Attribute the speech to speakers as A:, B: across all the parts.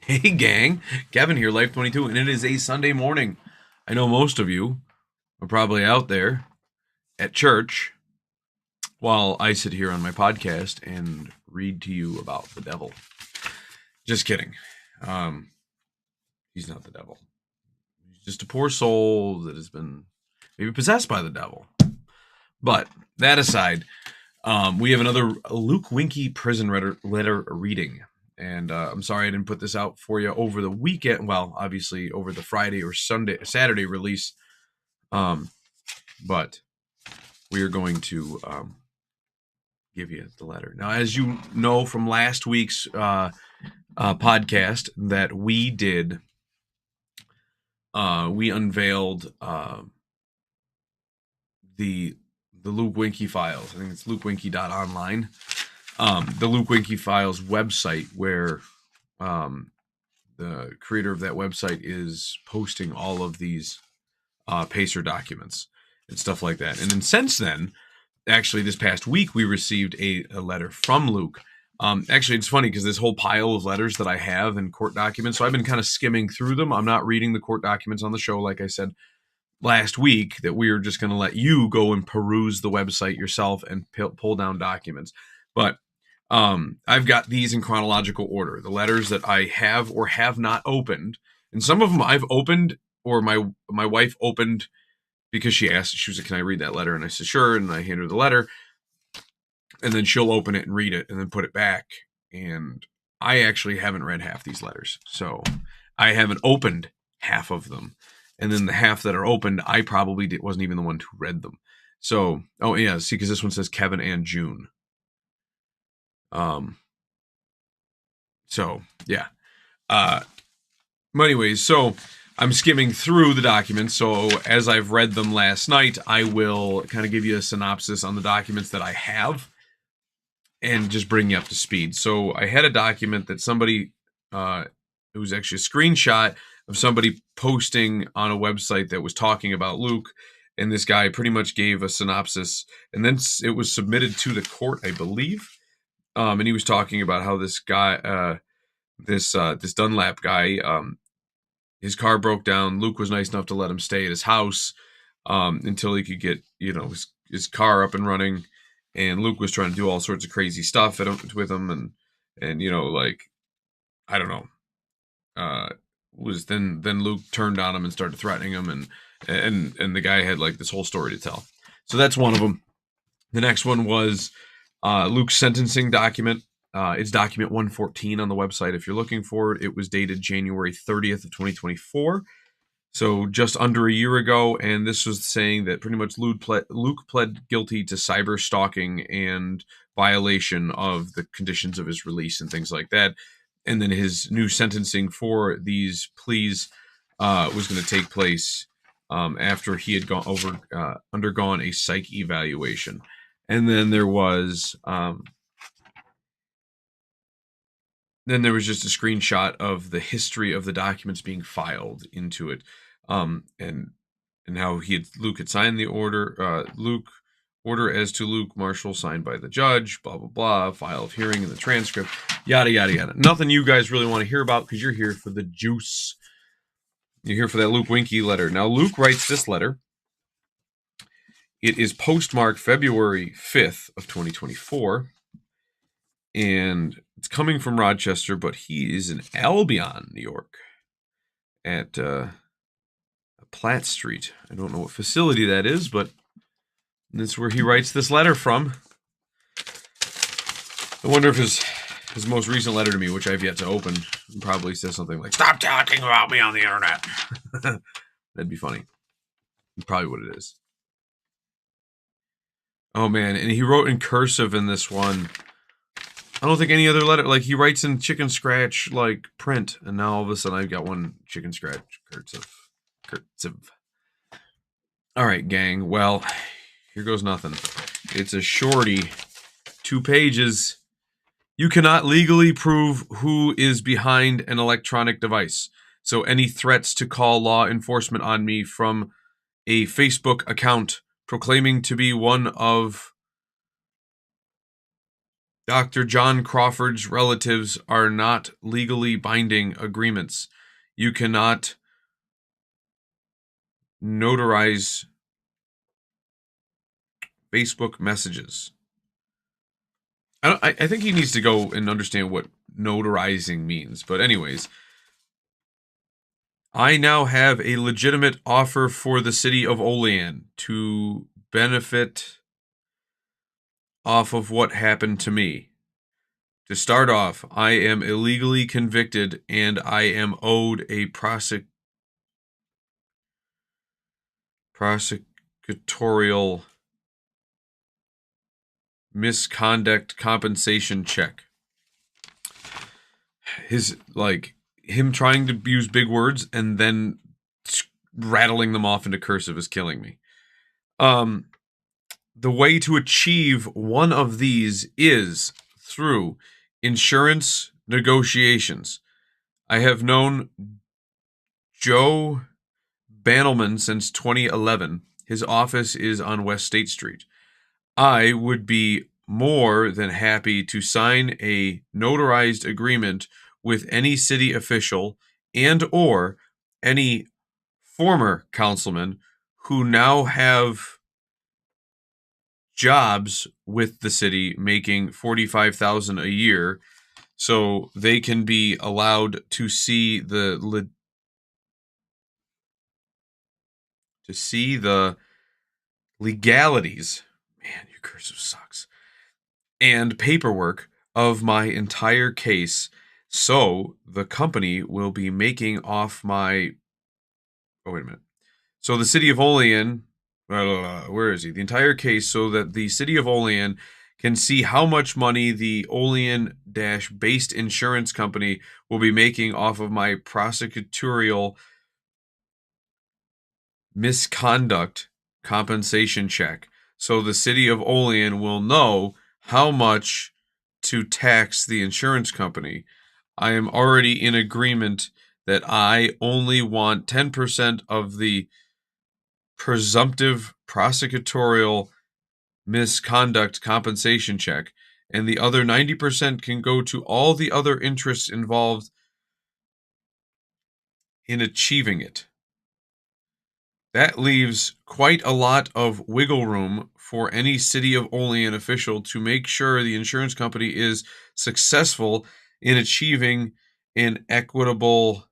A: Hey gang, Kevin here, Life22, and it is a Sunday morning. I know most of you are probably out there at church while I sit here on my podcast and read to you about the devil. Just kidding. Um, he's not the devil. He's just a poor soul that has been maybe possessed by the devil. But that aside, we have another Luke Winkie prison letter reading. And I'm sorry I didn't put this out for you over the weekend. Well, obviously over the Friday or Saturday release. Um, but we are going to give you the letter. Now, as you know from last week's podcast, that we unveiled the Luke Winkie files. I think it's lukewinkie.online. The Luke Winkie files website, where the creator of that website is posting all of these Pacer documents and stuff like that. And then since then, actually, this past week, we received a letter from Luke. Actually, it's funny because this whole pile of letters that I have and court documents, so I've been kind of skimming through them. I'm not reading the court documents on the show, like I said last week, that we are just going to let you go and peruse the website yourself and pull down documents. But I've got these in chronological order. The letters that I have or have not opened, and some of them I've opened, or my wife opened because she asked. She was like, "Can I read that letter?" And I said, "Sure." And I hand her the letter, and then she'll open it and read it, and then put it back. And I actually haven't read half these letters, so I haven't opened half of them. And then the half that are opened, I probably wasn't even the one who read them. So, oh yeah, see, because this one says Kevin and June. Um. So yeah. But anyways, so I'm skimming through the documents. So as I've read them last night, I will kind of give you a synopsis on the documents that I have and just bring you up to speed. So I had a document that it was actually a screenshot of somebody posting on a website that was talking about Luke. And this guy pretty much gave a synopsis, and then it was submitted to the court, I believe. And he was talking about how this guy, this Dunlap guy, his car broke down. Luke was nice enough to let him stay at his house until he could get, his car up and running. And Luke was trying to do all sorts of crazy stuff with him, and like, I don't know, was then Luke turned on him and started threatening him, and the guy had like this whole story to tell. So that's one of them. The next one was Luke's sentencing document. It's document 114 on the website if you're looking for it. It was dated January 30th of 2024. So just under a year ago, and this was saying that pretty much Luke pled guilty to cyber stalking and violation of the conditions of his release and things like that. And then his new sentencing for these pleas was going to take place after he had undergone a psych evaluation. And then there was just a screenshot of the history of the documents being filed into it, and how Luke had signed the order. Order as to Luke Marshall, signed by the judge. Blah blah blah. File of hearing and the transcript. Yada yada yada. Nothing you guys really want to hear about because you're here for the juice. You're here for that Luke Winkie letter. Now Luke writes this letter. It is postmarked February 5th of 2024. And it's coming from Rochester, but he is in Albion, New York, at Platt Street. I don't know what facility that is, but that's where he writes this letter from. I wonder if his most recent letter to me, which I've yet to open, probably says something like, "Stop talking about me on the internet." That'd be funny. Probably what it is. Oh, man. And he wrote in cursive in this one. I don't think any other letter, like, he writes in chicken scratch, like, print, and now all of a sudden I've got one chicken scratch cursive. All right, gang. Well, here goes nothing. It's a shorty, 2 pages. You cannot legally prove who is behind an electronic device. So any threats to call law enforcement on me from a Facebook account proclaiming to be one of Dr. John Crawford's relatives are not legally binding agreements. You cannot notarize Facebook messages. I think he needs to go and understand what notarizing means. But anyways, I now have a legitimate offer for the city of Olean to benefit off of what happened to me. To start off, I am illegally convicted and I am owed a prosecutorial misconduct compensation check. Him trying to use big words and then rattling them off into cursive is killing me. The way to achieve one of these is through insurance negotiations. I have known Joe Bandelman since 2011. His office is on West State Street. I would be more than happy to sign a notarized agreement with any city official and or any former councilman who now have jobs with the city making $45,000 a year, so they can be allowed to see the legalities. Man, your cursive sucks. And paperwork of my entire case, so the company will be making off my. Oh, wait a minute. So the city of Olean, where is he? The entire case, so that the city of Olean can see how much money the Olean-based insurance company will be making off of my prosecutorial misconduct compensation check. So the city of Olean will know how much to tax the insurance company. I am already in agreement that I only want 10% of the presumptive prosecutorial misconduct compensation check, and the other 90% can go to all the other interests involved in achieving it. That leaves quite a lot of wiggle room for any city of Olean official to make sure the insurance company is successful in achieving an equitably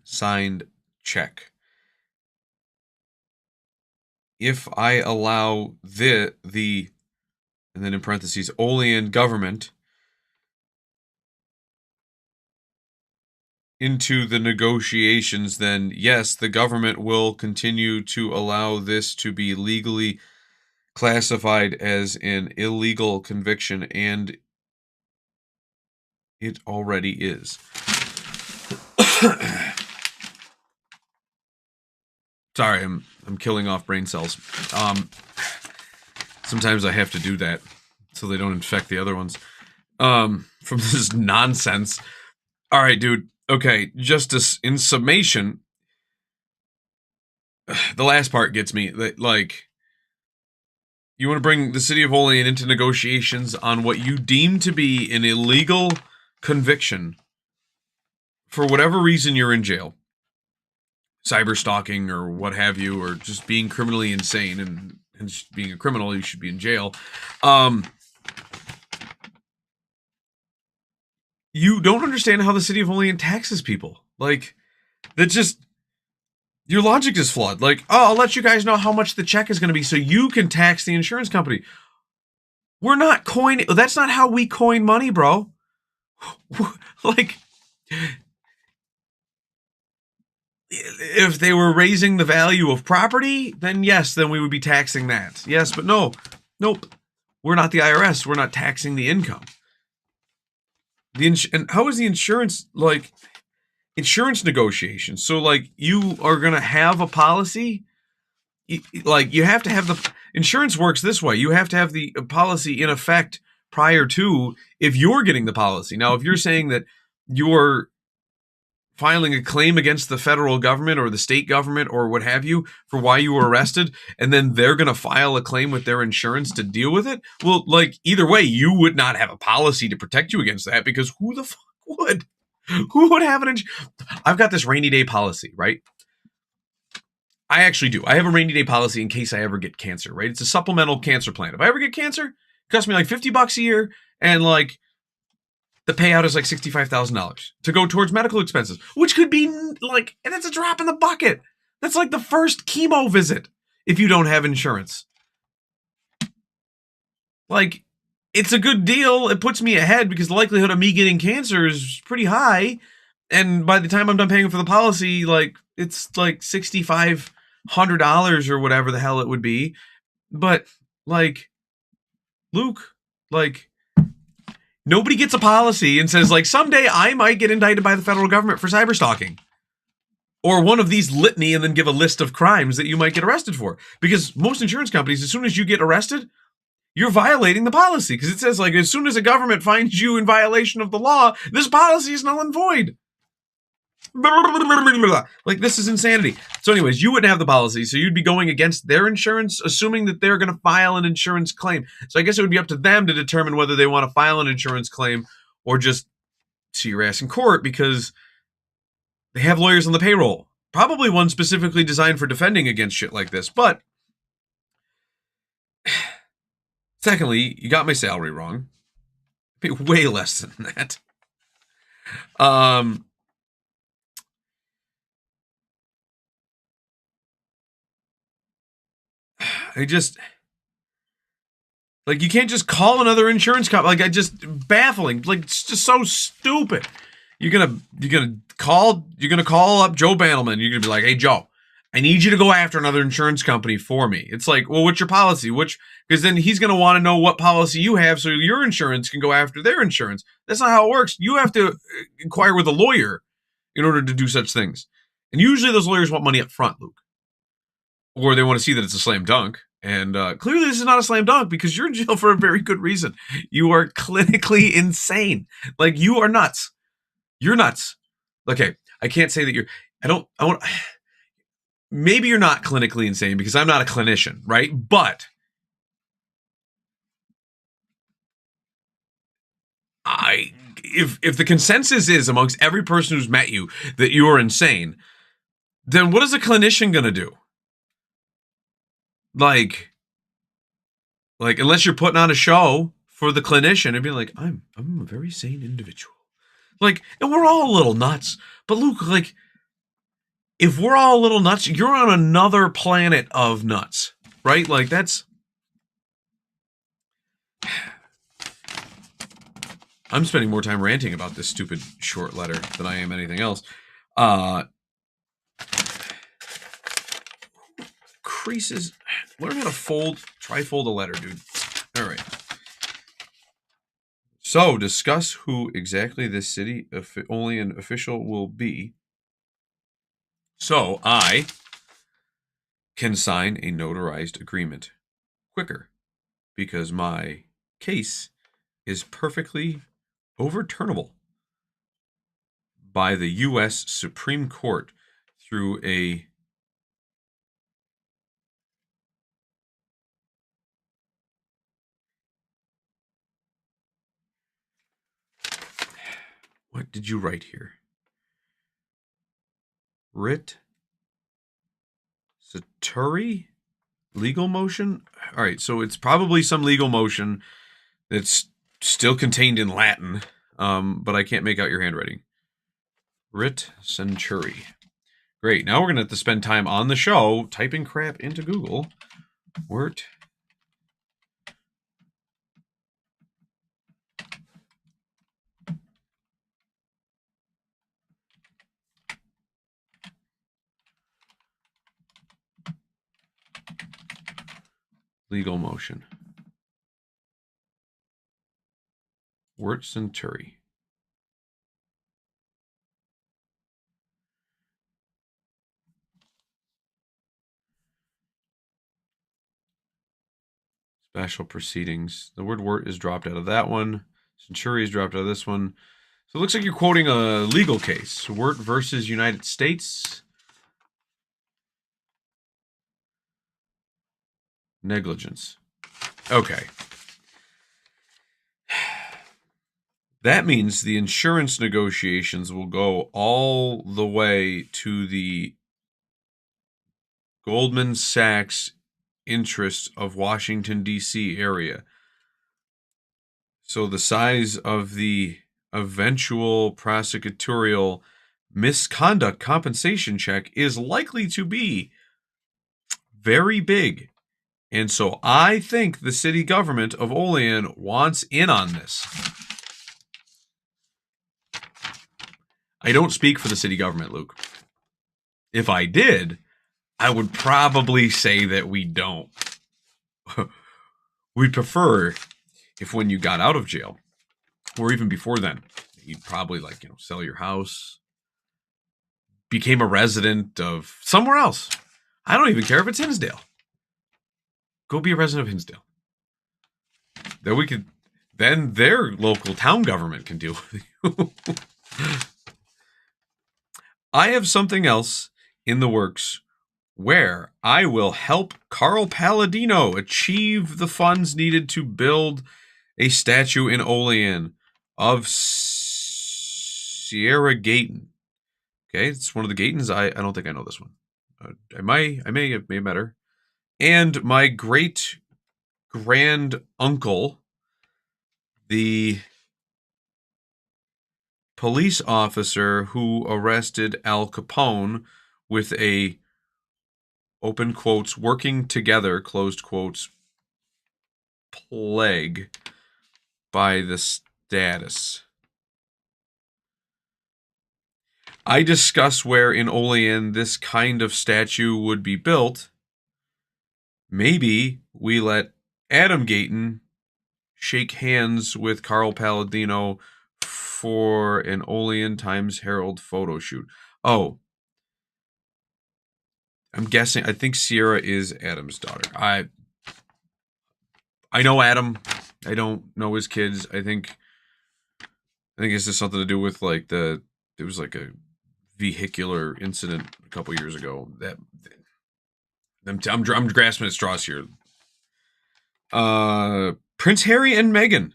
A: signed check. If I allow the and then in parentheses Olean government into the negotiations, then yes, the government will continue to allow this to be legally classified as an illegal conviction, and it already is. Sorry, I'm killing off brain cells. Sometimes I have to do that so they don't infect the other ones. From this nonsense. All right, dude. Okay, just in summation, the last part gets me. Like, you want to bring the city of Olean into negotiations on what you deem to be an illegal conviction. For whatever reason, you're in jail. Cyber stalking or what have you, or just being criminally insane and just being a criminal, you should be in jail. You don't understand how the city of Olean taxes people. Like, that just, your logic is flawed. Like, oh, I'll let you guys know how much the check is going to be so you can tax the insurance company. We're not coining, that's not how we coin money, bro. Like, if they were raising the value of property, then yes, then we would be taxing that. Yes, but no. Nope. We're not the IRS. We're not taxing the income. And how is the insurance, like, insurance negotiations? So, like, you are going to have a policy, like, you have to have the, insurance works this way. You have to have the policy in effect prior to, if you're getting the policy. Now, if you're saying that you're filing a claim against the federal government or the state government or what have you for why you were arrested, and then they're going to file a claim with their insurance to deal with it. Well, like either way, you would not have a policy to protect you against that, because who the fuck would? Who would have an I've got this rainy day policy, right? I actually do. I have a rainy day policy in case I ever get cancer, right? It's a supplemental cancer plan. If I ever get cancer, it costs me like $50 a year, and like the payout is like $65,000 to go towards medical expenses, which could be like, and it's a drop in the bucket. That's like the first chemo visit if you don't have insurance. Like, it's a good deal. It puts me ahead because the likelihood of me getting cancer is pretty high. And by the time I'm done paying for the policy, like, it's like $6,500 or whatever the hell it would be. But, like, Luke, like, nobody gets a policy and says, like, someday I might get indicted by the federal government for cyberstalking. Or one of these litany and then give a list of crimes that you might get arrested for. Because most insurance companies, as soon as you get arrested, you're violating the policy. Because it says, like, as soon as a government finds you in violation of the law, this policy is null and void. Like, this is insanity. So anyways, you wouldn't have the policy, so you'd be going against their insurance, assuming that they're going to file an insurance claim. So I guess it would be up to them to determine whether they want to file an insurance claim or just see your ass in court, because they have lawyers on the payroll. Probably one specifically designed for defending against shit like this. But secondly, you got my salary wrong. Way less than that. I just, like, you can't just call another insurance company. Like, baffling. Like, it's just so stupid. You're gonna call up Joe Bandelman. You're gonna be like, hey, Joe, I need you to go after another insurance company for me. It's like, well, what's your policy? Because then he's gonna want to know what policy you have so your insurance can go after their insurance. That's not how it works. You have to inquire with a lawyer in order to do such things. And usually those lawyers want money up front, Luke. Or they want to see that it's a slam dunk. And clearly this is not a slam dunk, because you're in jail for a very good reason. You are clinically insane. Like, you are nuts. You're nuts. Okay, I can't say that you're... Maybe you're not clinically insane, because I'm not a clinician, right? But if the consensus is amongst every person who's met you that you are insane, then what is a clinician going to do? Like, unless you're putting on a show for the clinician and be like, I'm a very sane individual. Like, and we're all a little nuts. But Luke, like, if we're all a little nuts, you're on another planet of nuts, right? Like, that's... I'm spending more time ranting about this stupid short letter than I am anything else. Creases. Learn how to trifold a letter, dude. All right. So, discuss who exactly this city only an official will be. So, I can sign a notarized agreement quicker, because my case is perfectly overturnable by the U.S. Supreme Court through a... What did you write here? Writ Saturi? Legal motion? All right, so it's probably some legal motion that's still contained in Latin, but I can't make out your handwriting. Writ Centuri. Great. Now we're going to have to spend time on the show typing crap into Google. Writ. Legal motion. Writ Centuri. Special proceedings. The word "wort" is dropped out of that one. Centuri is dropped out of this one. So it looks like you're quoting a legal case. Wirt versus United States. Negligence. Okay. That means the insurance negotiations will go all the way to the Goldman Sachs interests of Washington, D.C. area. So the size of the eventual prosecutorial misconduct compensation check is likely to be very big. And so I think the city government of Olean wants in on this. I don't speak for the city government, Luke. If I did, I would probably say that we don't. We'd prefer if when you got out of jail, or even before then, you'd probably sell your house, became a resident of somewhere else. I don't even care if it's Hinsdale. Go be a resident of Hinsdale. Then their local town government can deal with you. I have something else in the works where I will help Carl Palladino achieve the funds needed to build a statue in Olean of Sierra Gayton. Okay, it's one of the Gaytons. I don't think I know this one. I may have met her. And my great grand uncle, the police officer who arrested Al Capone with a open quotes working together closed quotes plague by the status. I discuss where in Olean this kind of statue would be built. Maybe we let Adam Gayton shake hands with Carl Palladino for an Olean Times Herald photo shoot. Oh, I'm guessing. I think Sierra is Adam's daughter. I know Adam. I don't know his kids. I think it's just something to do with there was like a vehicular incident a couple years ago that I'm grasping at straws here. Prince Harry and Meghan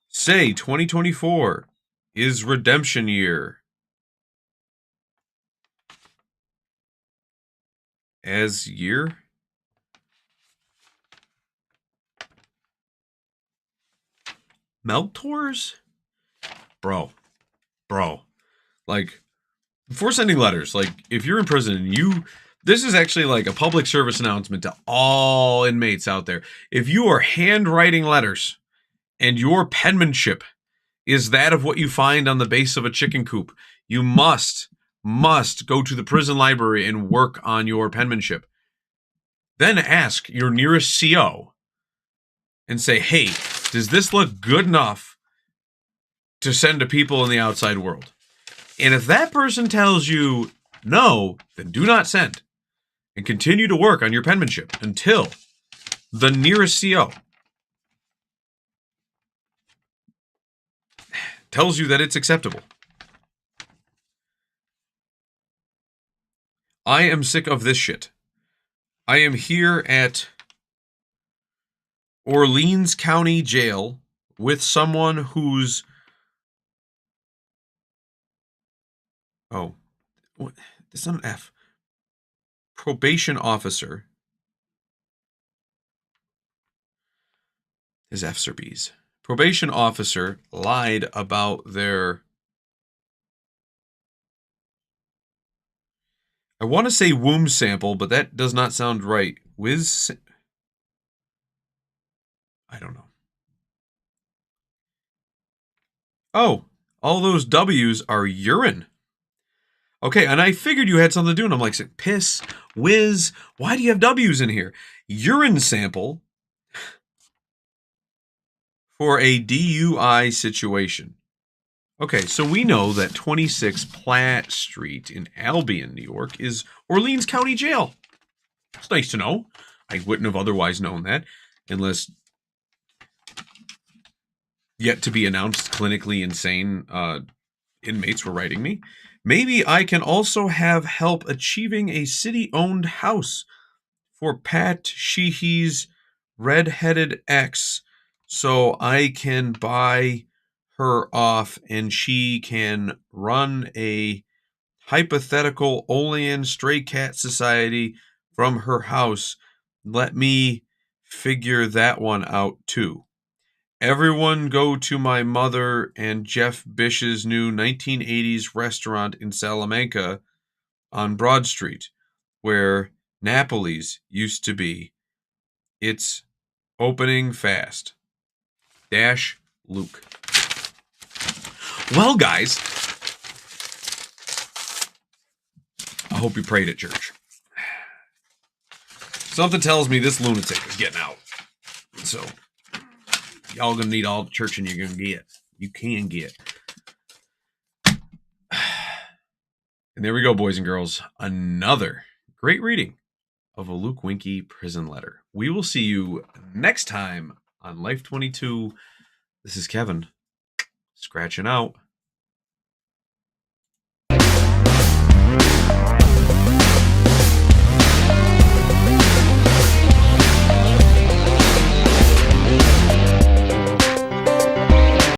A: say 2024 is redemption year. As year? Meltors? Bro. Before sending letters, if you're in prison and this is actually like a public service announcement to all inmates out there. If you are handwriting letters and your penmanship is that of what you find on the base of a chicken coop, you must go to the prison library and work on your penmanship. Then ask your nearest CO and say, hey, does this look good enough to send to people in the outside world? And if that person tells you no, then do not send. And continue to work on your penmanship until the nearest CO tells you that it's acceptable. I am sick of this shit. I am here at Orleans County Jail with someone who's... Oh, what? It's not an F. Probation officer. His F's are B's. Probation officer lied about their... I want to say womb sample, but that does not sound right. I don't know. Oh, all those W's are urine. Okay, and I figured you had something to do, and I'm like, piss, whiz, why do you have W's in here? Urine sample for a DUI situation. Okay, so we know that 26 Platt Street in Albion, New York, is Orleans County Jail. It's nice to know. I wouldn't have otherwise known that, unless yet to be announced clinically insane inmates were writing me. Maybe I can also have help achieving a city-owned house for Pat Sheehy's red-headed ex, so I can buy her off and she can run a hypothetical Olean stray cat society from her house. Let me figure that one out too. Everyone go to my mother and Jeff Bish's new 1980s restaurant in Salamanca on Broad Street, where Napoli's used to be. It's opening fast. Dash Luke. Well, guys, I hope you prayed at church. Something tells me this lunatic is getting out. So, y'all gonna need all the churching you're gonna get. You can get. And there we go, boys and girls. Another great reading of a Luke Winkie prison letter. We will see you next time on Life22. This is Kevin, scratching out.